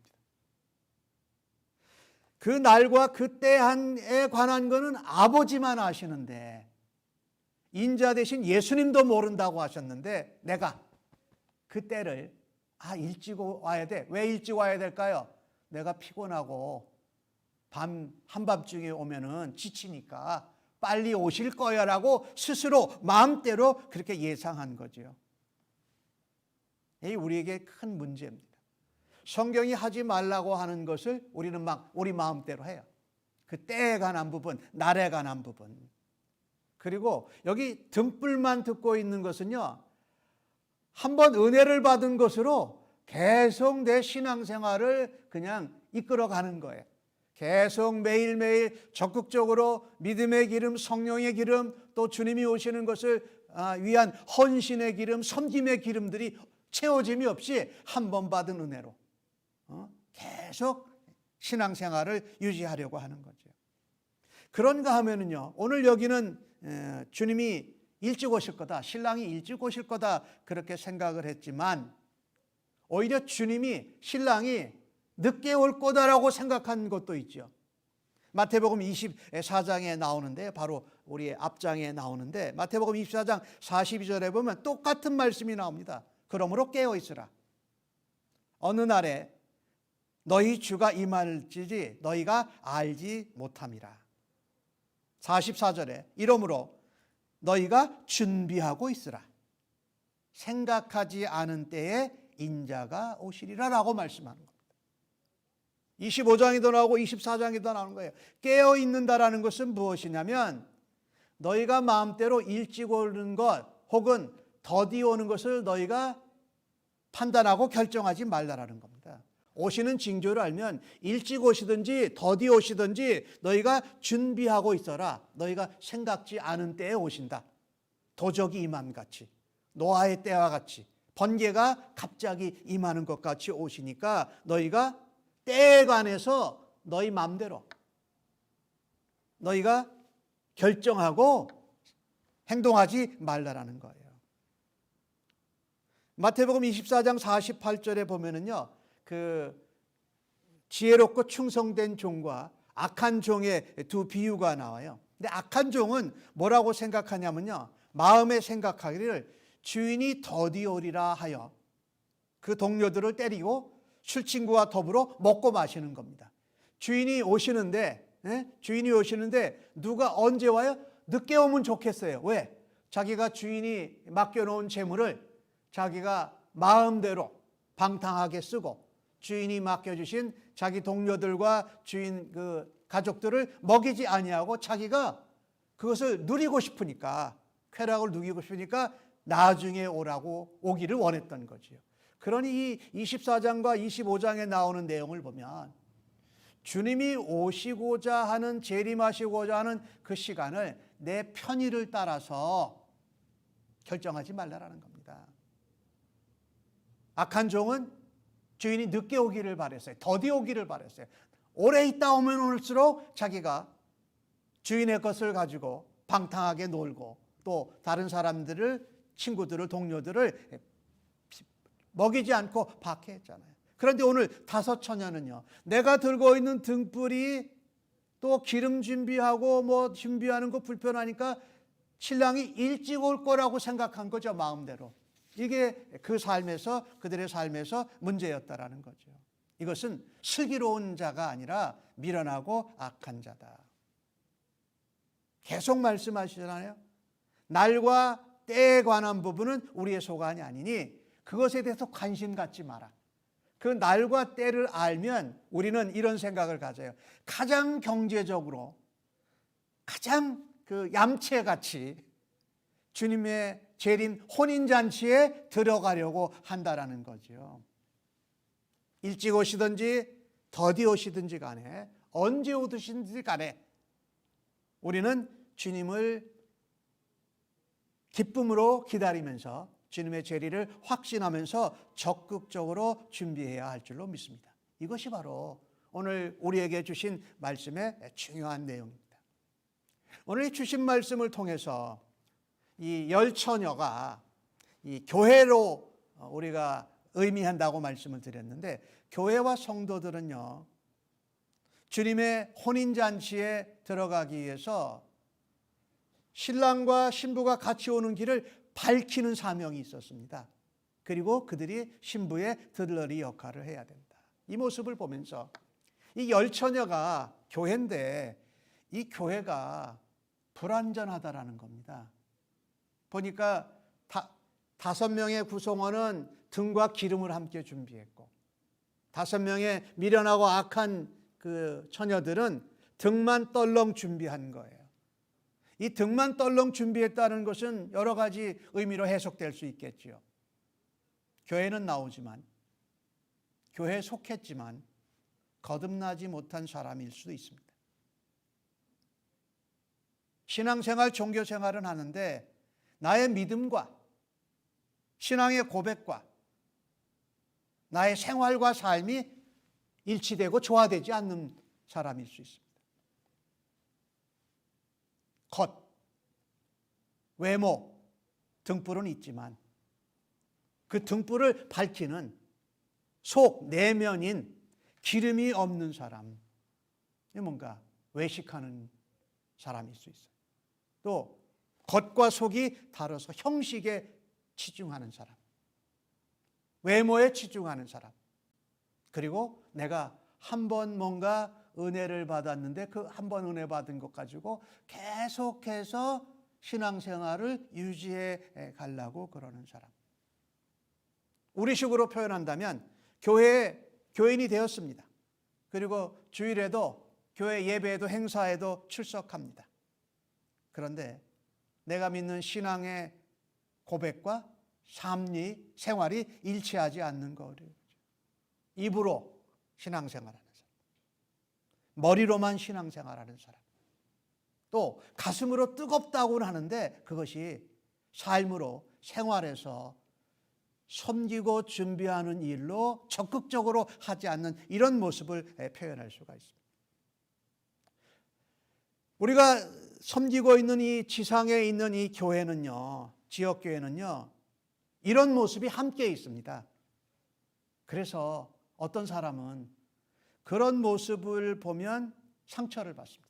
그 날과 그 때에 관한 거는 아버지만 아시는데, 인자 대신 예수님도 모른다고 하셨는데, 내가 그 때를 일찍 와야 돼. 왜 일찍 와야 될까요? 내가 피곤하고 한밤중에 오면은 지치니까 빨리 오실 거야 라고 스스로 마음대로 그렇게 예상한 거죠. 이 우리에게 큰 문제입니다. 성경이 하지 말라고 하는 것을 우리는 우리 마음대로 해요. 그 때에 관한 부분, 날에 관한 부분. 그리고 여기 등불만 듣고 있는 것은요, 한번 은혜를 받은 것으로 계속 내 신앙생활을 그냥 이끌어가는 거예요. 계속 매일매일 적극적으로 믿음의 기름, 성령의 기름, 또 주님이 오시는 것을 위한 헌신의 기름, 섬김의 기름들이 채워짐이 없이 한 번 받은 은혜로 계속 신앙생활을 유지하려고 하는 거죠. 그런가 하면은요, 오늘 여기는 주님이 일찍 오실 거다, 신랑이 일찍 오실 거다 그렇게 생각을 했지만 오히려 신랑이 늦게 올 거다라고 생각한 것도 있죠. 마태복음 24장에 나오는데, 바로 우리의 앞장에 나오는데, 마태복음 24장 42절에 보면 똑같은 말씀이 나옵니다. 그러므로 깨어 있으라. 어느 날에 너희 주가 임할지 너희가 알지 못함이라. 44절에 이러므로 너희가 준비하고 있으라. 생각하지 않은 때에 인자가 오시리라 라고 말씀하는 겁니다. 25장에도 나오고 24장에도 나오는 거예요. 깨어 있는다라는 것은 무엇이냐면, 너희가 마음대로 일찍 오는 것 혹은 더디 오는 것을 너희가 판단하고 결정하지 말라라는 겁니다. 오시는 징조를 알면 일찍 오시든지 더디 오시든지 너희가 준비하고 있어라. 너희가 생각지 않은 때에 오신다. 도적이 임함같이, 노아의 때와 같이, 번개가 갑자기 임하는 것 같이 오시니까 너희가 때에 관해서 너희 마음대로 너희가 결정하고 행동하지 말라라는 거예요. 마태복음 24장 48절에 보면은요, 그 지혜롭고 충성된 종과 악한 종의 두 비유가 나와요. 근데 악한 종은 뭐라고 생각하냐면요, 마음에 생각하기를 주인이 더디 오리라 하여 그 동료들을 때리고 술친구와 더불어 먹고 마시는 겁니다. 주인이 오시는데 누가 언제 와요? 늦게 오면 좋겠어요. 왜? 자기가 주인이 맡겨놓은 재물을 자기가 마음대로 방탕하게 쓰고 주인이 맡겨주신 자기 동료들과 주인 그 가족들을 먹이지 아니하고 자기가 그것을 누리고 싶으니까, 쾌락을 누리고 싶으니까 나중에 오기를 원했던 거지요. 그러니 이 24장과 25장에 나오는 내용을 보면 주님이 오시고자 하는, 재림하시고자 하는 그 시간을 내 편의를 따라서 결정하지 말라라는 겁니다. 악한 종은 주인이 늦게 오기를 바랬어요. 더디 오기를 바랬어요. 오래 있다 오면 올수록 자기가 주인의 것을 가지고 방탕하게 놀고 또 다른 사람들을, 친구들을, 동료들을 먹이지 않고 박해했잖아요. 그런데 오늘 다섯 처녀는요, 내가 들고 있는 등불이 또 기름 준비하고 뭐 준비하는 거 불편하니까 신랑이 일찍 올 거라고 생각한 거죠, 마음대로. 이게 그들의 삶에서 문제였다라는 거죠. 이것은 슬기로운 자가 아니라 미련하고 악한 자다. 계속 말씀하시잖아요. 날과 때에 관한 부분은 우리의 소관이 아니니 그것에 대해서 관심 갖지 마라. 그 날과 때를 알면 우리는 이런 생각을 가져요. 가장 경제적으로, 가장 얌체같이 주님의 재림 혼인잔치에 들어가려고 한다라는 거죠. 일찍 오시든지 더디 오시든지 간에, 언제 오시든지 간에 우리는 주님을 기쁨으로 기다리면서 주님의 재리를 확신하면서 적극적으로 준비해야 할 줄로 믿습니다. 이것이 바로 오늘 우리에게 주신 말씀의 중요한 내용입니다. 오늘 주신 말씀을 통해서 이 열 처녀가 이 교회로 우리가 의미한다고 말씀을 드렸는데, 교회와 성도들은요, 주님의 혼인잔치에 들어가기 위해서 신랑과 신부가 같이 오는 길을 밝히는 사명이 있었습니다. 그리고 그들이 신부의 들러리 역할을 해야 된다. 이 모습을 보면서 이 열 처녀가 교회인데 이 교회가 불완전하다라는 겁니다. 보니까 5명의 구성원은 등과 기름을 함께 준비했고, 5명의 미련하고 악한 그 처녀들은 등만 떨렁 준비한 거예요. 이 등만 떨렁 준비했다는 것은 여러 가지 의미로 해석될 수 있겠지요. 교회는 나오지만, 교회에 속했지만 거듭나지 못한 사람일 수도 있습니다. 신앙생활, 종교생활은 하는데 나의 믿음과 신앙의 고백과 나의 생활과 삶이 일치되고 조화되지 않는 사람일 수 있습니다. 겉, 외모, 등불은 있지만 그 등불을 밝히는 속, 내면인 기름이 없는 사람, 뭔가 외식하는 사람일 수 있어요. 또 겉과 속이 다르서 형식에 치중하는 사람, 외모에 치중하는 사람, 그리고 내가 한 번 뭔가 은혜를 받았는데 그 한 번 은혜 받은 것 가지고 계속해서 신앙생활을 유지해 가려고 그러는 사람. 우리식으로 표현한다면 교인이 되었습니다. 그리고 주일에도 교회 예배에도 행사에도 출석합니다. 그런데 내가 믿는 신앙의 고백과 삶이 생활이 일치하지 않는 거예요. 입으로 신앙생활하는 사람, 머리로만 신앙생활하는 사람, 또 가슴으로 뜨겁다고는 하는데 그것이 삶으로 생활에서 섬기고 준비하는 일로 적극적으로 하지 않는 이런 모습을 표현할 수가 있습니다. 우리가 섬기고 있는 이 지상에 있는 이 교회는요, 지역교회는요, 이런 모습이 함께 있습니다. 그래서 어떤 사람은 그런 모습을 보면 상처를 받습니다.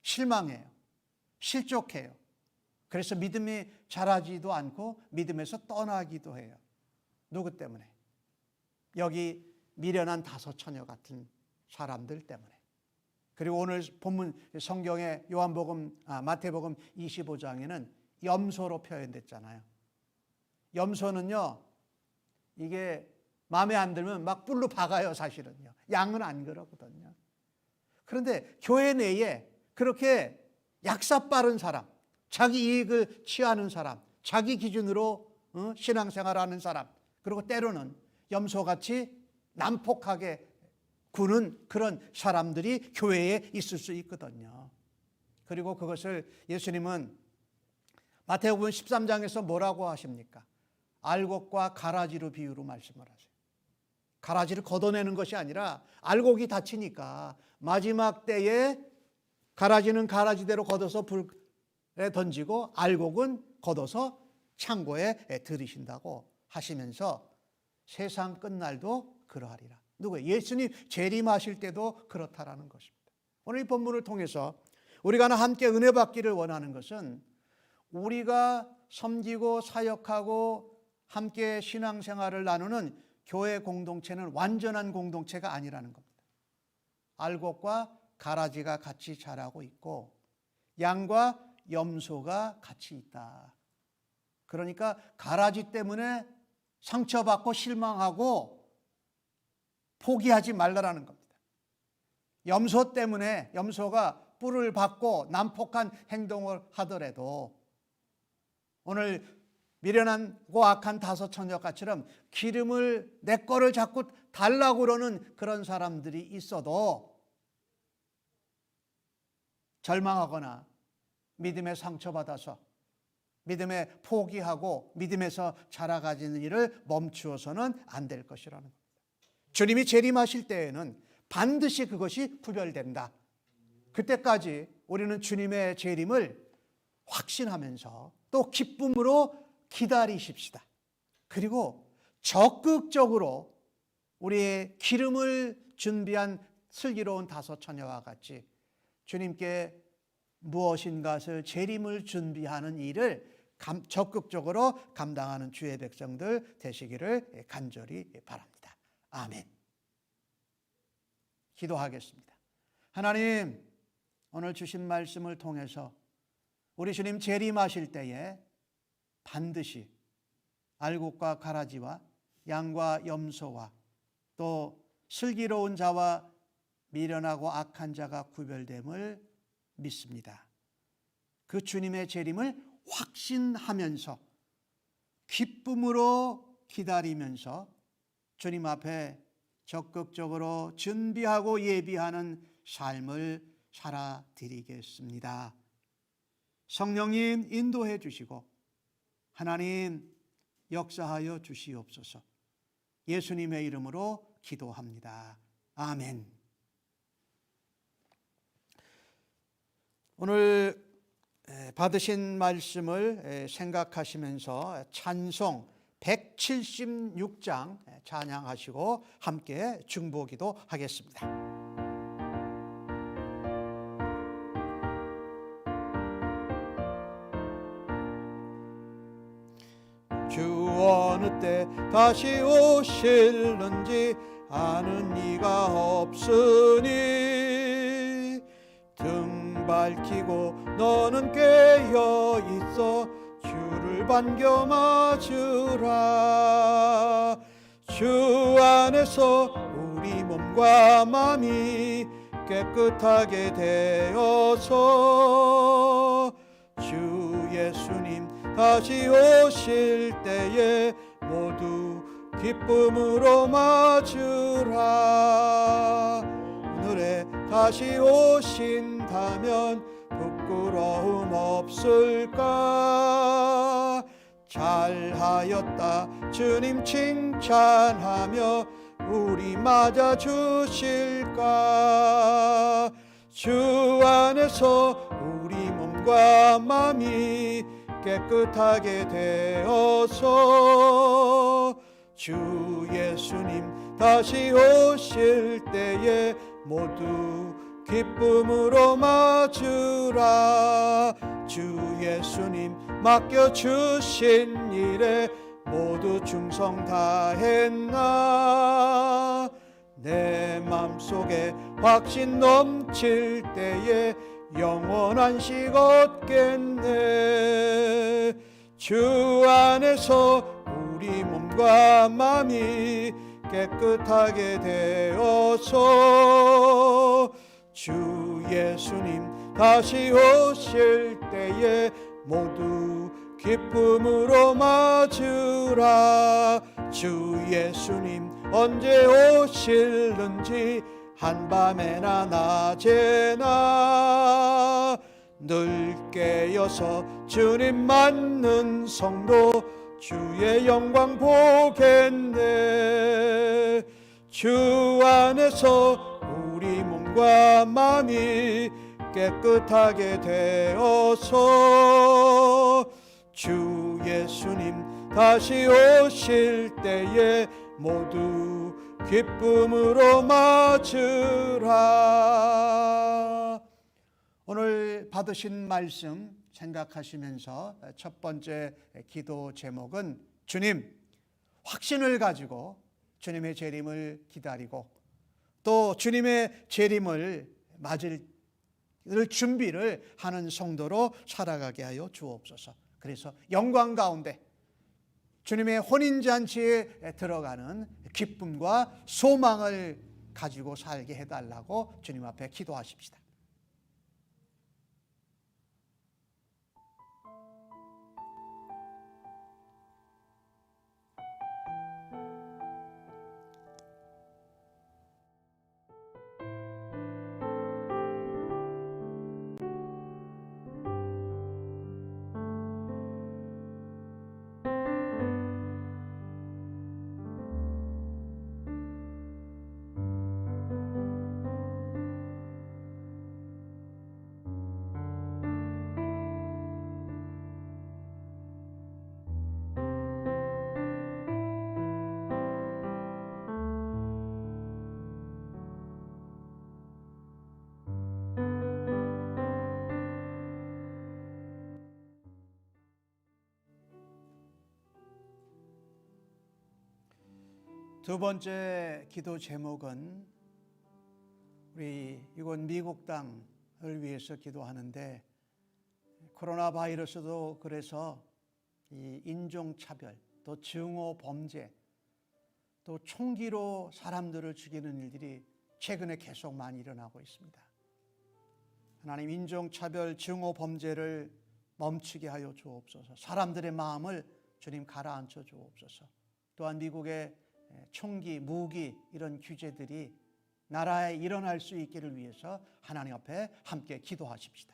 실망해요. 실족해요. 그래서 믿음이 자라지도 않고 믿음에서 떠나기도 해요. 누구 때문에? 여기 미련한 다섯 처녀 같은 사람들 때문에. 그리고 오늘 본문 성경의 마태복음 25장에는 염소로 표현됐잖아요. 염소는요, 이게 마음에 안 들면 막 뿔로 박아요, 사실은요. 양은 안 그러거든요. 그런데 교회 내에 그렇게 약사 빠른 사람, 자기 이익을 취하는 사람, 자기 기준으로 신앙생활하는 사람, 그리고 때로는 염소같이 난폭하게 구는 그런 사람들이 교회에 있을 수 있거든요. 그리고 그것을 예수님은 마태복음 13장에서 뭐라고 하십니까? 알곡과 가라지로 비유로 말씀을 하세요. 가라지를 걷어내는 것이 아니라 알곡이 다치니까 마지막 때에 가라지는 가라지대로 걷어서 불에 던지고 알곡은 걷어서 창고에 들이신다고 하시면서 세상 끝날도 그러하리라. 누구예요? 예수님 재림하실 때도 그렇다라는 것입니다. 오늘 이 본문을 통해서 우리가 하나 함께 은혜 받기를 원하는 것은 우리가 섬기고 사역하고 함께 신앙생활을 나누는 교회 공동체는 완전한 공동체가 아니라는 겁니다. 알곡과 가라지가 같이 자라고 있고 양과 염소가 같이 있다. 그러니까 가라지 때문에 상처받고 실망하고 포기하지 말라라는 겁니다. 염소 때문에 염소가 뿔을 받고 난폭한 행동을 하더라도 오늘 미련하고 악한 다섯 처녀같이처럼 기름을 내 거를 자꾸 달라고 그러는 그런 사람들이 있어도 절망하거나 믿음에 상처받아서 믿음에 포기하고 믿음에서 자라가지는 일을 멈추어서는 안 될 것이라는 겁니다. 주님이 재림하실 때에는 반드시 그것이 구별된다. 그때까지 우리는 주님의 재림을 확신하면서 또 기쁨으로 기다리십시다. 그리고 적극적으로 우리의 기름을 준비한 슬기로운 다섯 처녀와 같이 주님께 무엇인가를 재림을 준비하는 일을 적극적으로 감당하는 주의 백성들 되시기를 간절히 바랍니다. 아멘. 기도하겠습니다. 하나님, 오늘 주신 말씀을 통해서 우리 주님 재림하실 때에 반드시 알곡과 가라지와 양과 염소와 또 슬기로운 자와 미련하고 악한 자가 구별됨을 믿습니다. 그 주님의 재림을 확신하면서 기쁨으로 기다리면서 주님 앞에 적극적으로 준비하고 예비하는 삶을 살아드리겠습니다. 성령님 인도해 주시고 하나님 역사하여 주시옵소서. 예수님의 이름으로 기도합니다. 아멘. 오늘 받으신 말씀을 생각하시면서 찬송 176장 찬양하시고 함께 중보기도 하겠습니다. 주 어느 때 다시 오실는지 아는 이가 없으니 등 밝히고 너는 깨어 있어 주를 반겨 맞으라. 주 안에서 우리 몸과 마음이 깨끗하게 되어서 주 예수님 다시 오실 때에 모두 기쁨으로 맞으라. 오늘에 다시 오신다면 부끄러움 없을까? 잘하였다 주님 칭찬하며 우리 맞아 주실까? 주 안에서 우리 몸과 마음이 깨끗하게 되어서 주 예수님 다시 오실 때에 모두 기쁨으로 맞으라. 주 예수님 맡겨주신 일에 모두 충성 다했나? 내 맘속에 확신 넘칠 때에 영원한 식 얻겠네. 주 안에서 우리 몸과 마음이 깨끗하게 되어서 주 예수님 다시 오실 때에 모두 기쁨으로 맞으라. 주 예수님 언제 오실는지 한밤에나 낮에나 늘 깨어서 주님 맞는 성도 주의 영광 보겠네. 주 안에서 우리 몸과 마음이 깨끗하게 되어서 주 예수님 다시 오실 때에 모두 기쁨으로 맞으라. 오늘 받으신 말씀 생각하시면서 첫 번째 기도 제목은 주님, 확신을 가지고 주님의 재림을 기다리고 또 주님의 재림을 맞을 준비를 하는 성도로 살아가게 하여 주옵소서. 그래서 영광 가운데 주님의 혼인잔치에 들어가는 기쁨과 소망을 가지고 살게 해달라고 주님 앞에 기도하십시다. 두 번째 기도 제목은 우리 이곳 미국 땅을 위해서 기도하는데 코로나 바이러스도 그래서 이 인종차별 또 증오 범죄 또 총기로 사람들을 죽이는 일들이 최근에 계속 많이 일어나고 있습니다. 하나님 인종차별 증오 범죄를 멈추게 하여 주옵소서. 사람들의 마음을 주님 가라앉혀 주옵소서. 또한 미국의 총기, 무기 이런 규제들이 나라에 일어날 수 있기를 위해서 하나님 앞에 함께 기도하십시다.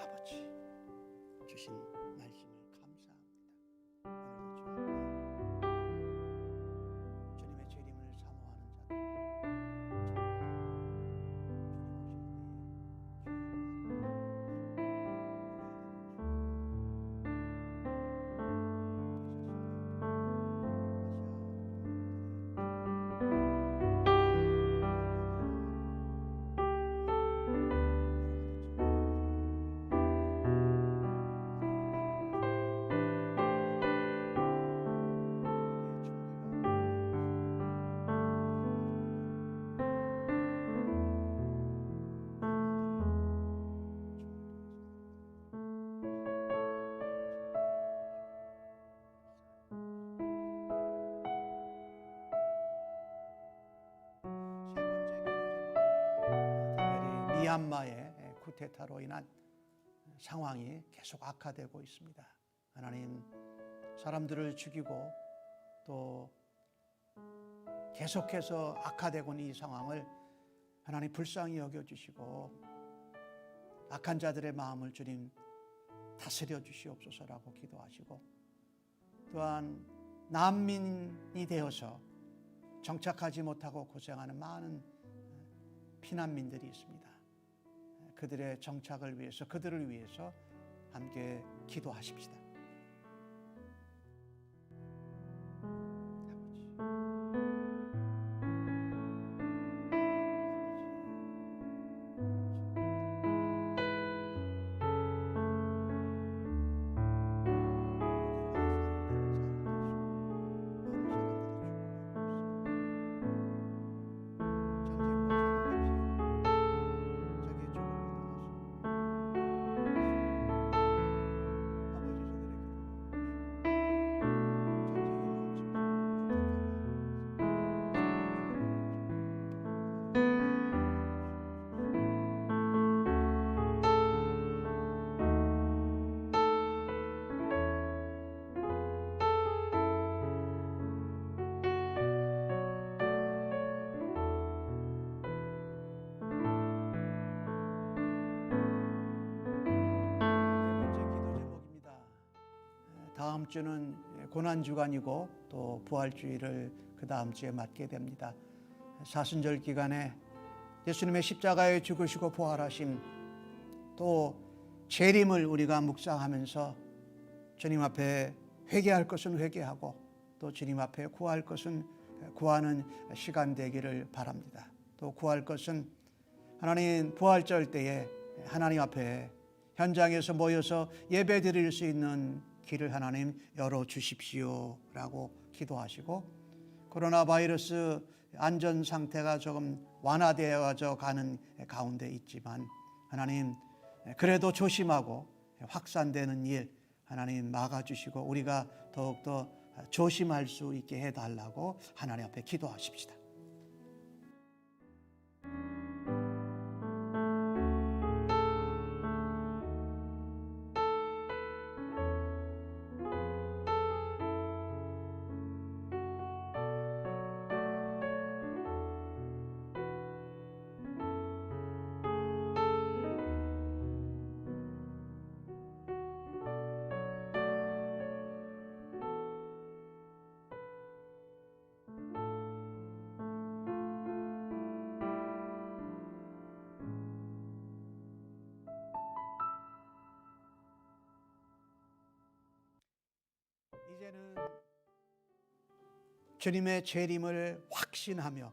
아버지 주신 말씀을 감사합니다. 오늘도 주님의 재림을 사모하는 자들 미얀마의 쿠데타로 인한 상황이 계속 악화되고 있습니다. 하나님, 사람들을 죽이고 또 계속해서 악화되고 있는 이 상황을 하나님 불쌍히 여겨주시고 악한 자들의 마음을 주님 다스려 주시옵소서라고 기도하시고, 또한 난민이 되어서 정착하지 못하고 고생하는 많은 피난민들이 있습니다. 그들의 정착을 위해서, 그들을 위해서 함께 기도하십시다. 다음 주는 고난주간이고 또 부활주의를 그 다음 주에 맞게 됩니다. 사순절 기간에 예수님의 십자가에 죽으시고 부활하심, 또 재림을 우리가 묵상하면서 주님 앞에 회개할 것은 회개하고 또 주님 앞에 구할 것은 구하는 시간 되기를 바랍니다. 또 구할 것은 하나님 부활절 때에 하나님 앞에 현장에서 모여서 예배 드릴 수 있는 길을 하나님 열어주십시오라고 기도하시고, 코로나 바이러스 안전 상태가 조금 완화되어져 가는 가운데 있지만 하나님 그래도 조심하고 확산되는 일 하나님 막아주시고 우리가 더욱더 조심할 수 있게 해달라고 하나님 앞에 기도하십시다. 이제는 주님의 재림을 확신하며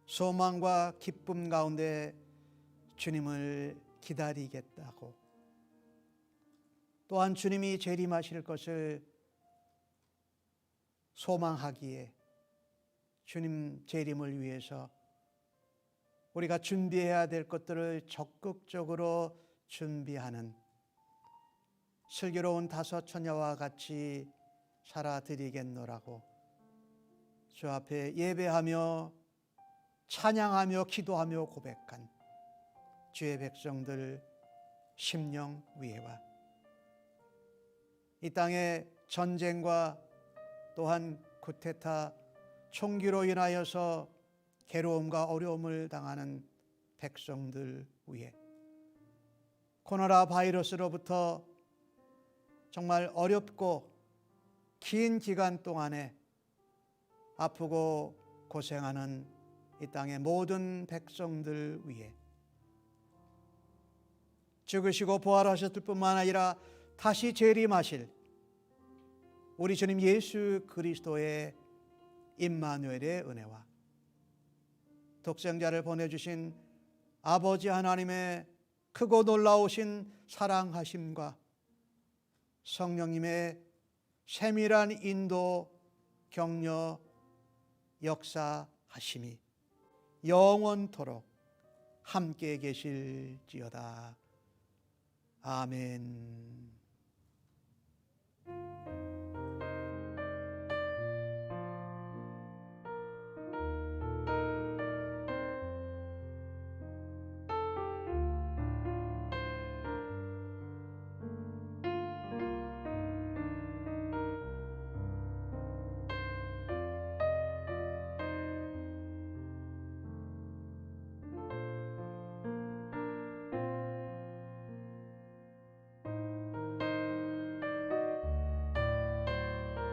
소망과 기쁨 가운데 주님을 기다리겠다고, 또한 주님이 재림하실 것을 소망하기에 주님 재림을 위해서 우리가 준비해야 될 것들을 적극적으로 준비하는 슬기로운 다섯 처녀와 같이 살아드리겠노라고 주 앞에 예배하며 찬양하며 기도하며 고백한 주의 백성들 심령 위에와 이 땅의 전쟁과 또한 쿠데타 총기로 인하여서 괴로움과 어려움을 당하는 백성들 위에, 코로나 바이러스로부터 정말 어렵고 긴 기간 동안에 아프고 고생하는 이 땅의 모든 백성들 위해 죽으시고 부활하셨을 뿐만 아니라 다시 재림하실 우리 주님 예수 그리스도의 임마누엘의 은혜와 독생자를 보내주신 아버지 하나님의 크고 놀라우신 사랑하심과 성령님의 세밀한 인도 격려 역사하심이 영원토록 함께 계실지어다. 아멘.